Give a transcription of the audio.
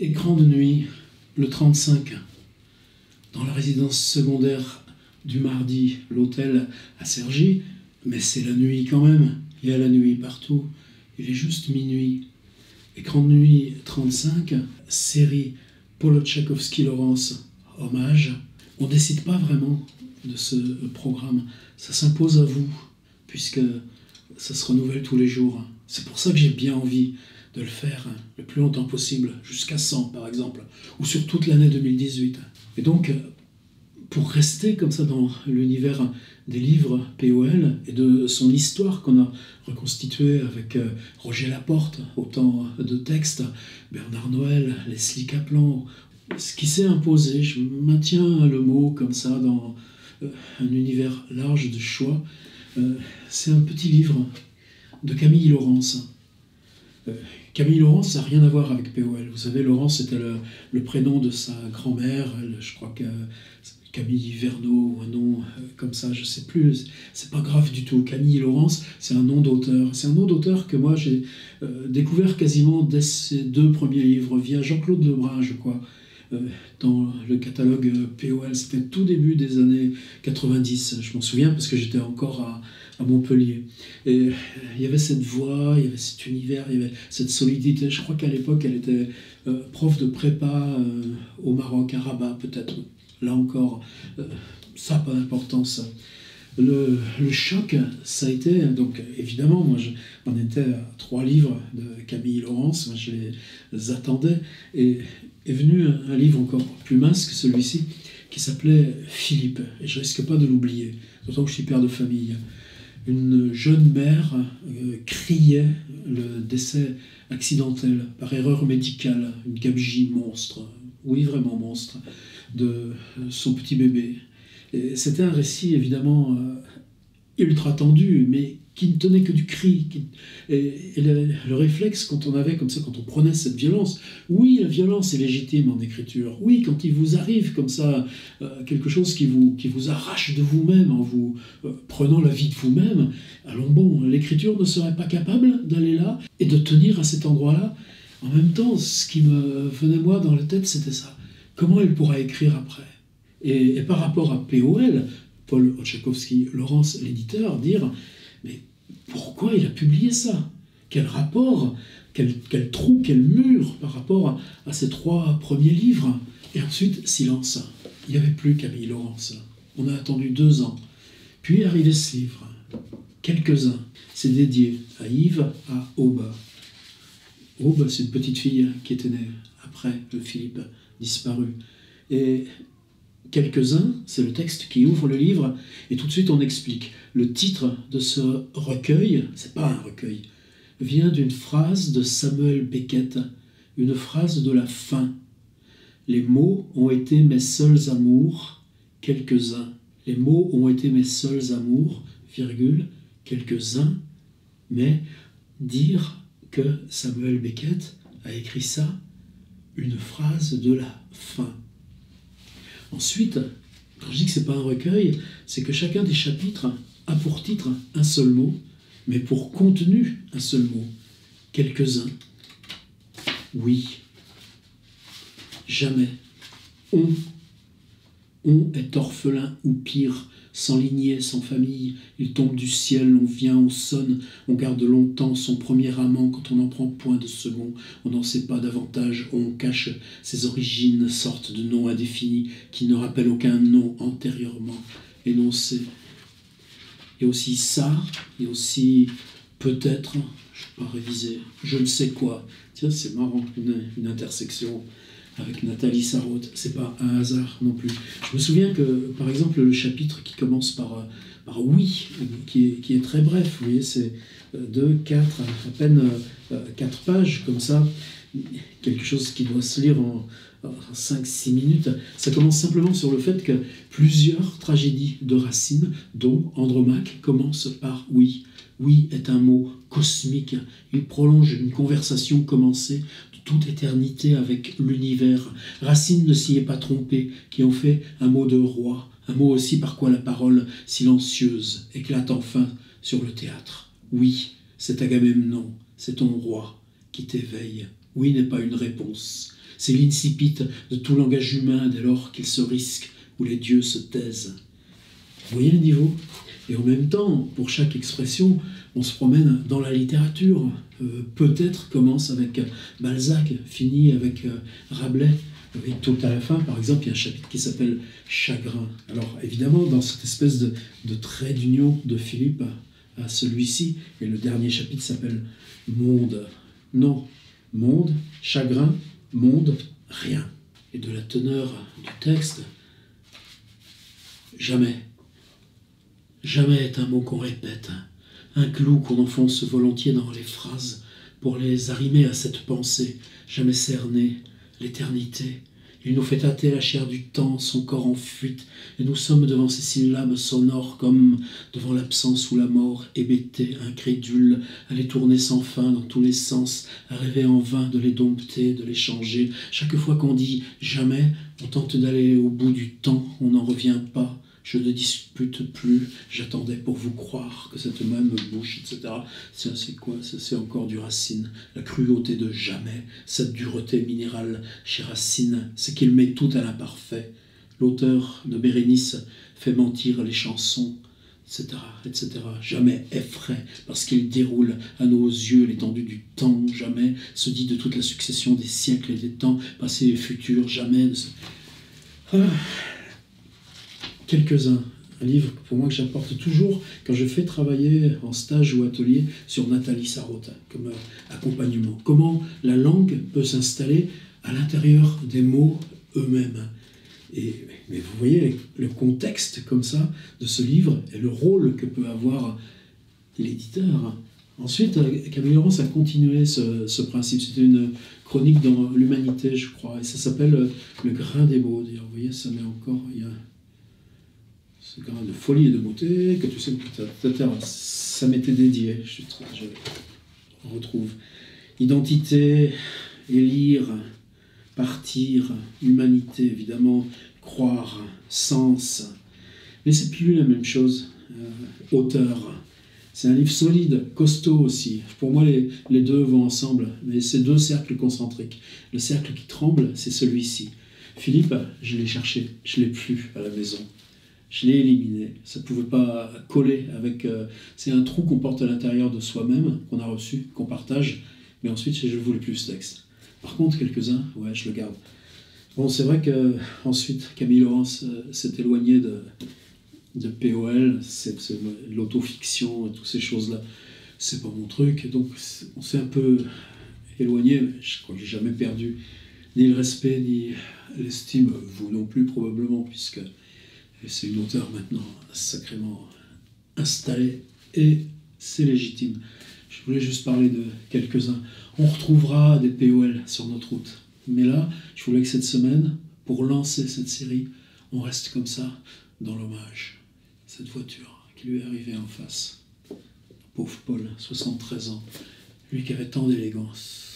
Écran de nuit, le 35, dans la résidence secondaire du Mardi, l'hôtel à Cergy, mais c'est la nuit quand même, il y a la nuit partout, il est juste minuit. Écran de nuit 35, série Paul Tchaikovsky-Laurence, hommage. On ne décide pas vraiment de ce programme, ça s'impose à vous, puisque ça se renouvelle tous les jours. C'est pour ça que j'ai bien envie de le faire le plus longtemps possible, jusqu'à 100 par exemple, ou sur toute l'année 2018. Et donc, pour rester comme ça dans l'univers des livres POL et de son histoire qu'on a reconstituée avec Roger Laporte, autant de textes, Bernard Noël, Leslie Kaplan, ce qui s'est imposé, je maintiens le mot comme ça dans un univers large de choix, c'est un petit livre de Camille Laurence. Camille Laurence, ça n'a rien à voir avec POL. Vous savez, Laurence était le prénom de sa grand-mère. Je crois que Camille Verneau ou un nom comme ça, je ne sais plus. C'est pas grave du tout. Camille Laurence, c'est un nom d'auteur. C'est un nom d'auteur que moi j'ai découvert quasiment dès ses 2 premiers livres, via Jean-Claude Lebrun, je crois. Dans le catalogue POL, c'était tout début des années 90. Je m'en souviens parce que j'étais encore à Montpellier. Et il y avait cette voix, il y avait cet univers, il y avait cette solidité. Je crois qu'à l'époque, elle était prof de prépa au Maroc, à Rabat peut-être. Là encore, ça n'a pas d'importance. Le choc, ça a été, donc évidemment, moi j'en étais à 3 livres de Camille Laurence, moi je les attendais, et est venu un livre encore plus mince que celui-ci, qui s'appelait Philippe, et je risque pas de l'oublier, d'autant que je suis père de famille. Une jeune mère criait le décès accidentel, par erreur médicale, une gabegie monstre, oui vraiment monstre, de son petit bébé. Et c'était un récit évidemment ultra tendu, mais qui ne tenait que du cri. Et le réflexe quand on avait comme ça, quand on prenait cette violence, oui, la violence est légitime en écriture. Oui, quand il vous arrive comme ça quelque chose qui vous arrache de vous-même en vous prenant la vie de vous-même, alors bon, l'écriture ne serait pas capable d'aller là et de tenir à cet endroit-là. En même temps, ce qui me venait moi dans la tête, c'était ça. Comment elle pourra écrire après ? Et par rapport à POL, Paul Tchaikovsky-Laurence, l'éditeur, dire « Mais pourquoi il a publié ça ? Quel rapport, quel trou, quel mur par rapport à ces 3 premiers livres ?» Et ensuite, silence. Il n'y avait plus Camille Laurence. On a attendu 2 ans. Puis est arrivé ce livre. Quelques-uns. C'est dédié à Yves, à Aube. Aube, c'est une petite fille qui était née après le Philippe disparu. Et quelques-uns, c'est le texte qui ouvre le livre, et tout de suite on explique. Le titre de ce recueil, c'est pas un recueil, vient d'une phrase de Samuel Beckett, une phrase de la fin. Les mots ont été mes seuls amours, quelques-uns. Les mots ont été mes seuls amours, virgule, quelques-uns, mais dire que Samuel Beckett a écrit ça, une phrase de la fin. Ensuite, quand je dis que ce n'est pas un recueil, c'est que chacun des chapitres a pour titre un seul mot, mais pour contenu un seul mot. Quelques-uns. Oui. Jamais. On est orphelin ou pire, sans lignée, sans famille. Il tombe du ciel, on vient, on sonne, on garde longtemps son premier amant quand on n'en prend point de second. On n'en sait pas davantage, on cache ses origines, sorte de nom indéfini qui ne rappelle aucun nom antérieurement énoncé. Et aussi ça, et aussi peut-être, je ne vais pas réviser, je ne sais quoi. Tiens, c'est marrant, une intersection avec Nathalie Sarraute, c'est pas un hasard non plus. Je me souviens que, par exemple, le chapitre qui commence par oui, qui est très bref, vous voyez, c'est 2, 4, à peine 4 pages, comme ça, quelque chose qui doit se lire en 5-6 minutes. Ça commence simplement sur le fait que plusieurs tragédies de Racine, dont Andromaque, commencent par oui. Oui est un mot cosmique, il prolonge une conversation commencée de toute éternité avec l'univers. Racine ne s'y est pas trompé, qui en fait un mot de roi, un mot aussi par quoi la parole silencieuse éclate enfin sur le théâtre. Oui, c'est Agamemnon, c'est ton roi qui t'éveille. Oui n'est pas une réponse, C'est l'incipit de tout langage humain dès lors qu'il se risque où les dieux se taisent. Vous voyez le niveau? Et en même temps, pour chaque expression, on se promène dans la littérature. Peut-être commence avec Balzac, finit avec Rabelais. Et tout à la fin, par exemple, il y a un chapitre qui s'appelle « Chagrin ». Alors évidemment, dans cette espèce de trait d'union de Philippe à celui-ci, et le dernier chapitre s'appelle « Monde ». Non, monde, chagrin, monde, rien. Et de la teneur du texte, jamais. Jamais est un mot qu'on répète, un clou qu'on enfonce volontiers dans les phrases pour les arrimer à cette pensée, jamais cernée, l'éternité. Il nous fait tâter la chair du temps, son corps en fuite, et nous sommes devant ces syllabes sonores comme devant l'absence ou la mort, hébétés, incrédules, à les tourner sans fin dans tous les sens, à rêver en vain de les dompter, de les changer. Chaque fois qu'on dit « jamais », on tente d'aller au bout du temps, on n'en revient pas. Je ne dispute plus, j'attendais pour vous croire que cette même bouche, etc. Ça, c'est quoi? Ça, c'est encore du Racine. La cruauté de jamais, cette dureté minérale chez Racine, c'est qu'il met tout à l'imparfait. L'auteur de Bérénice fait mentir les chansons, etc., etc. Jamais effraie, parce qu'il déroule à nos yeux l'étendue du temps. Jamais se dit de toute la succession des siècles et des temps, passés et futurs. Jamais... Quelques-uns, un livre pour moi que j'apporte toujours quand je fais travailler en stage ou atelier sur Nathalie Sarraute comme accompagnement. Comment la langue peut s'installer à l'intérieur des mots eux-mêmes. Mais vous voyez le contexte comme ça de ce livre et le rôle que peut avoir l'éditeur. Ensuite, Camille Laurence a continué ce principe. C'était une chronique dans l'Humanité, je crois, et ça s'appelle Le grain des mots. D'ailleurs, vous voyez, ça met encore... Il y a ce grain de folie et de beauté que tu sais que ça m'était dédié. Je retrouve identité, élire, partir, humanité, évidemment, croire, sens. Mais c'est plus la même chose. Auteur. C'est un livre solide, costaud aussi. Pour moi, les deux vont ensemble, mais c'est deux cercles concentriques. Le cercle qui tremble, c'est celui-ci. Philippe, je l'ai cherché, je ne l'ai plus à la maison. Je l'ai éliminé. Ça ne pouvait pas coller avec... c'est un trou qu'on porte à l'intérieur de soi-même, qu'on a reçu, qu'on partage, mais ensuite, je ne voulais plus ce texte. Par contre, quelques-uns, ouais, je le garde. Bon, c'est vrai qu'ensuite, Camille Laurence s'est éloignée de POL, c'est l'autofiction et toutes ces choses-là. C'est pas mon truc, donc on s'est un peu éloigné. Je crois que j'ai jamais perdu ni le respect, ni l'estime, vous non plus probablement, puisque c'est une auteure maintenant sacrément installée, et c'est légitime. Je voulais juste parler de quelques-uns. On retrouvera des POL sur notre route. Mais là, je voulais que cette semaine, pour lancer cette série, on reste comme ça, dans l'hommage. Cette voiture qui lui est arrivée en face. Pauvre Paul, 73 ans. Lui qui avait tant d'élégance.